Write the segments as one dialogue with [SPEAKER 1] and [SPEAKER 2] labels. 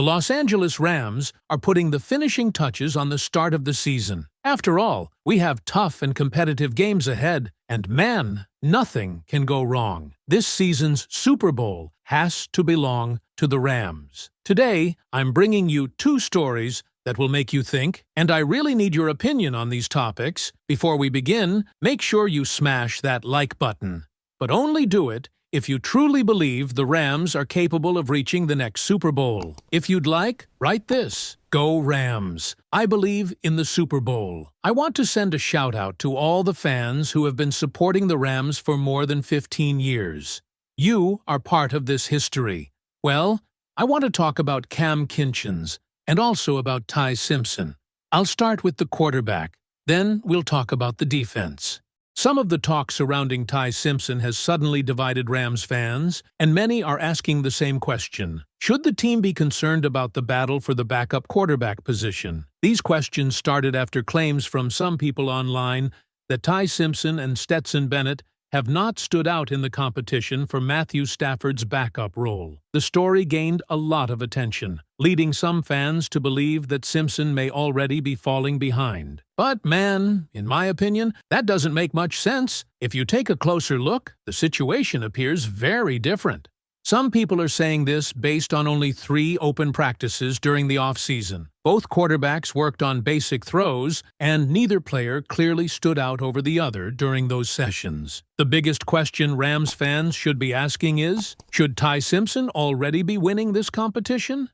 [SPEAKER 1] The Los Angeles Rams are putting the finishing touches on the start of the season. After all, we have tough and competitive games ahead, and man, nothing can go wrong. This season's Super Bowl has to belong to the Rams. Today, I'm bringing you two stories that will make you think, and I really need your opinion on these topics. Before we begin, make sure you smash that like button. But only do it if you truly believe the Rams are capable of reaching the next Super Bowl. If you'd like, write this: Go Rams! I believe in the Super Bowl. I want to send a shout-out to all the fans who have been supporting the Rams for more than 15 years. You are part of this history. Well, I want to talk about Kinchens and also about Ty Simpson. I'll start with the quarterback, then we'll talk about the defense. Some of the talk surrounding Ty Simpson has suddenly divided Rams fans, and many are asking the same question. Should the team be concerned about the battle for the backup quarterback position? These questions started after claims from some people online that Ty Simpson and Stetson Bennett have not stood out in the competition for Matthew Stafford's backup role. The story gained a lot of attention, leading some fans to believe that Simpson may already be falling behind. But man, in my opinion, that doesn't make much sense. If you take a closer look, the situation appears very different. Some people are saying this based on only 3 open practices during the offseason. Both quarterbacks worked on basic throws, and neither player clearly stood out over the other during those sessions. The biggest question Rams fans should be asking is, should Ty Simpson already be winning this competition?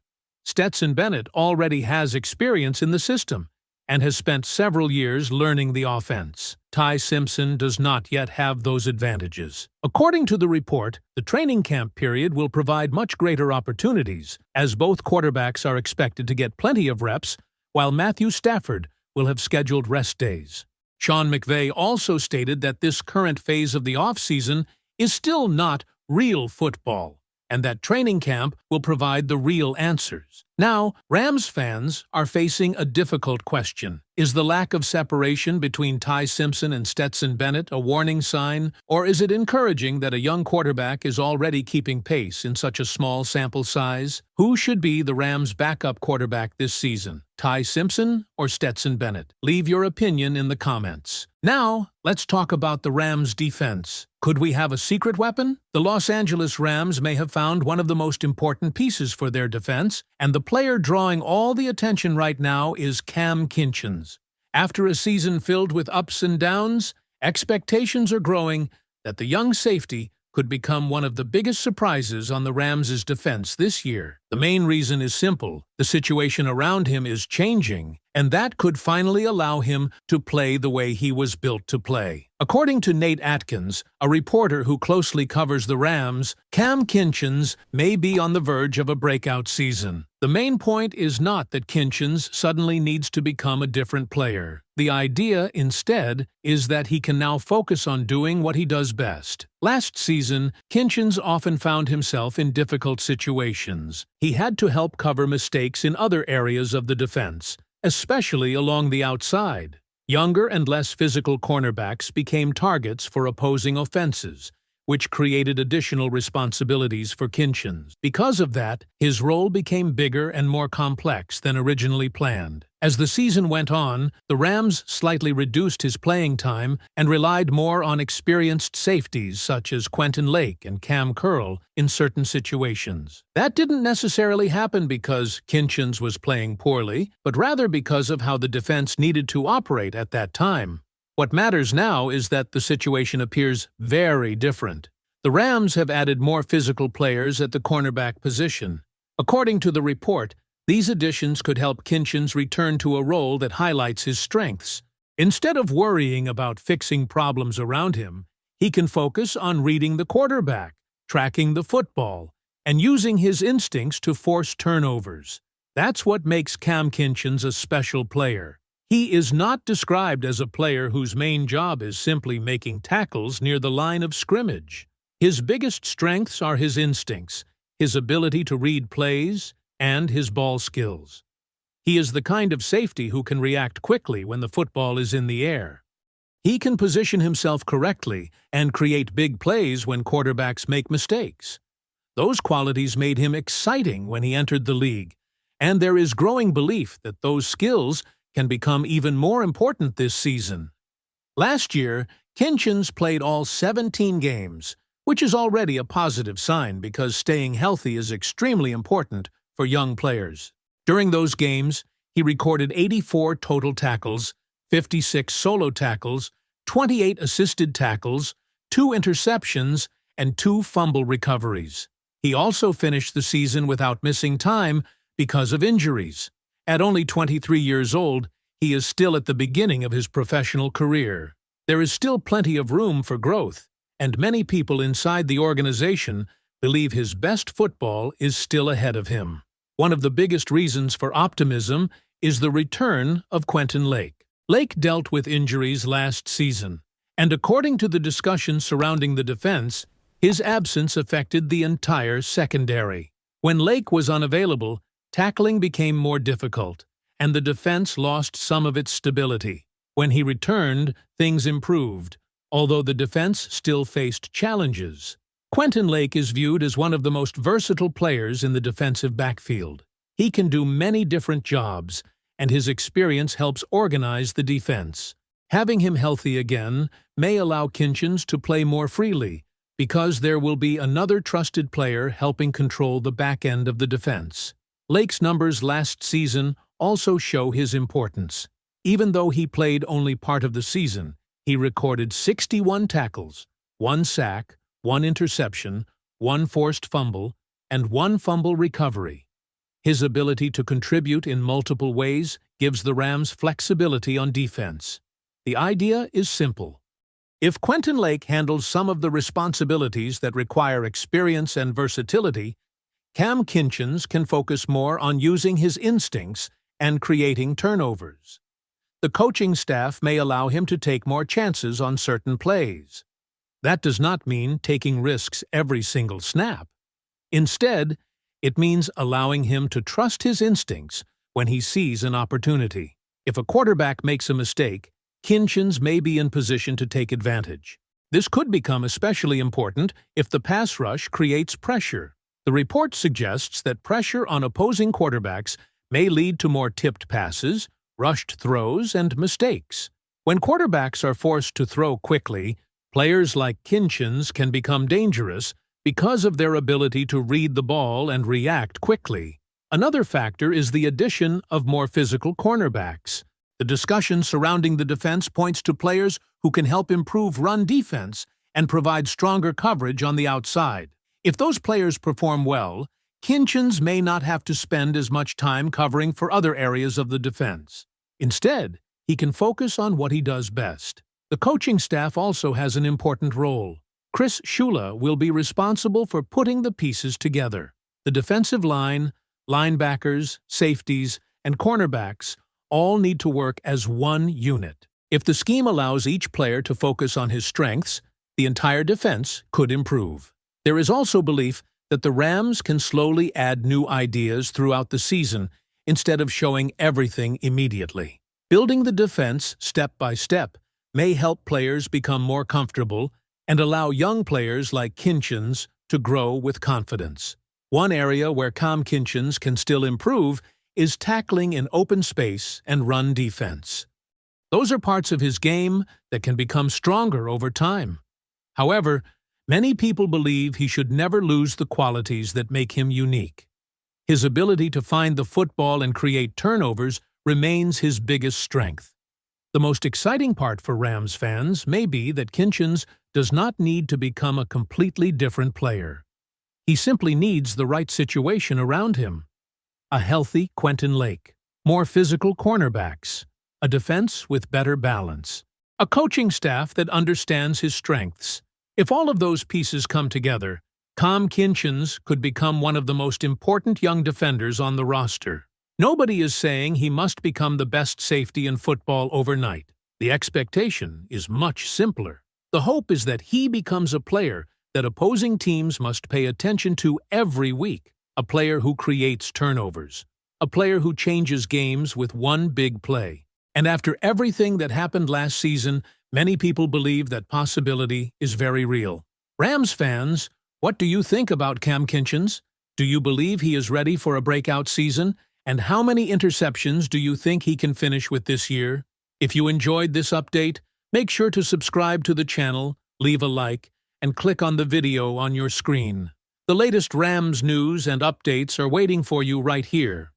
[SPEAKER 1] Stetson Bennett already has experience in the system and has spent several years learning the offense. Ty Simpson does not yet have those advantages. According to the report, the training camp period will provide much greater opportunities, as both quarterbacks are expected to get plenty of reps, while Matthew Stafford will have scheduled rest days. Sean McVay also stated that this current phase of the offseason is still not real football, and that training camp will provide the real answers. Now, Rams fans are facing a difficult question. Is the lack of separation between Ty Simpson and Stetson Bennett a warning sign, or is it encouraging that a young quarterback is already keeping pace in such a small sample size? Who should be the Rams' backup quarterback this season, Ty Simpson or Stetson Bennett? Leave your opinion in the comments. Now, let's talk about the Rams' defense. Could we have a secret weapon? The Los Angeles Rams may have found one of the most important pieces for their defense, and the player drawing all the attention right now is Kinchens. After a season filled with ups and downs, expectations are growing that the young safety could become one of the biggest surprises on the Rams' defense this year. The main reason is simple: the situation around him is changing, and that could finally allow him to play the way he was built to play. According to Nate Atkins, a reporter who closely covers the Rams, Kinchens may be on the verge of a breakout season. The main point is not that Kinchens suddenly needs to become a different player. The idea, instead, is that he can now focus on doing what he does best. Last season, Kinchens often found himself in difficult situations. He had to help cover mistakes in other areas of the defense, especially along the outside. Younger and less physical cornerbacks became targets for opposing offenses, which created additional responsibilities for Kinchens. Because of that, his role became bigger and more complex than originally planned. As the season went on, the Rams slightly reduced his playing time and relied more on experienced safeties such as Quentin Lake and Cam Curl in certain situations. That didn't necessarily happen because Kinchens was playing poorly, but rather because of how the defense needed to operate at that time. What matters now is that the situation appears very different. The Rams have added more physical players at the cornerback position. According to the report, these additions could help Kinchens return to a role that highlights his strengths. Instead of worrying about fixing problems around him, he can focus on reading the quarterback, tracking the football, and using his instincts to force turnovers. That's what makes Kinchens a special player. He is not described as a player whose main job is simply making tackles near the line of scrimmage. His biggest strengths are his instincts, his ability to read plays, and his ball skills. He is the kind of safety who can react quickly when the football is in the air. He can position himself correctly and create big plays when quarterbacks make mistakes. Those qualities made him exciting when he entered the league, And there is growing belief that those skills can become even more important this season. Last year, Kinchens played all 17 games, which is already a positive sign because staying healthy is extremely important for young players. During those games, he recorded 84 total tackles, 56 solo tackles, 28 assisted tackles, 2 interceptions, and 2 fumble recoveries. He also finished the season without missing time because of injuries. At only 23 years old, he is still at the beginning of his professional career. There is still plenty of room for growth, and many people inside the organization believe his best football is still ahead of him. One of the biggest reasons for optimism is the return of Quentin Lake. Lake dealt with injuries last season, and according to the discussion surrounding the defense, his absence affected the entire secondary. When Lake was unavailable, tackling became more difficult, and the defense lost some of its stability. When he returned, things improved, although the defense still faced challenges. Quentin Lake is viewed as one of the most versatile players in the defensive backfield. He can do many different jobs, and his experience helps organize the defense. Having him healthy again may allow Kinchens to play more freely, because there will be another trusted player helping control the back end of the defense. Lake's numbers last season also show his importance. Even though he played only part of the season, he recorded 61 tackles, 1 sack, 1 interception, 1 forced fumble, and 1 fumble recovery. His ability to contribute in multiple ways gives the Rams flexibility on defense. The idea is simple. If Quentin Lake handles some of the responsibilities that require experience and versatility, Cam Kinchens can focus more on using his instincts and creating turnovers. The coaching staff may allow him to take more chances on certain plays. That does not mean taking risks every single snap. Instead, it means allowing him to trust his instincts when he sees an opportunity. If a quarterback makes a mistake, Kinchens may be in position to take advantage. This could become especially important if the pass rush creates pressure. The report suggests that pressure on opposing quarterbacks may lead to more tipped passes, rushed throws, and mistakes. When quarterbacks are forced to throw quickly, players like Kinchens can become dangerous because of their ability to read the ball and react quickly. Another factor is the addition of more physical cornerbacks. The discussion surrounding the defense points to players who can help improve run defense and provide stronger coverage on the outside. If those players perform well, Kinchens may not have to spend as much time covering for other areas of the defense. Instead, he can focus on what he does best. The coaching staff also has an important role. Chris Shula will be responsible for putting the pieces together. The defensive line, linebackers, safeties, and cornerbacks all need to work as one unit. If the scheme allows each player to focus on his strengths, the entire defense could improve. There is also belief that the Rams can slowly add new ideas throughout the season instead of showing everything immediately. Building the defense step by step may help players become more comfortable and allow young players like Kinchens to grow with confidence. One area where Cam Kinchens can still improve is tackling in open space and run defense. Those are parts of his game that can become stronger over time. However, many people believe he should never lose the qualities that make him unique. His ability to find the football and create turnovers remains his biggest strength. The most exciting part for Rams fans may be that Kinchens does not need to become a completely different player. He simply needs the right situation around him. A healthy Quentin Lake, more physical cornerbacks, a defense with better balance, a coaching staff that understands his strengths. If all of those pieces come together, Cam Kinchens could become one of the most important young defenders on the roster. Nobody is saying he must become the best safety in football overnight. The expectation is much simpler. The hope is that he becomes a player that opposing teams must pay attention to every week, a player who creates turnovers, a player who changes games with one big play. And after everything that happened last season, many people believe that possibility is very real. Rams fans, what do you think about Cam Kinchens? Do you believe he is ready for a breakout season? And how many interceptions do you think he can finish with this year? If you enjoyed this update, make sure to subscribe to the channel, leave a like, and click on the video on your screen. The latest Rams news and updates are waiting for you right here.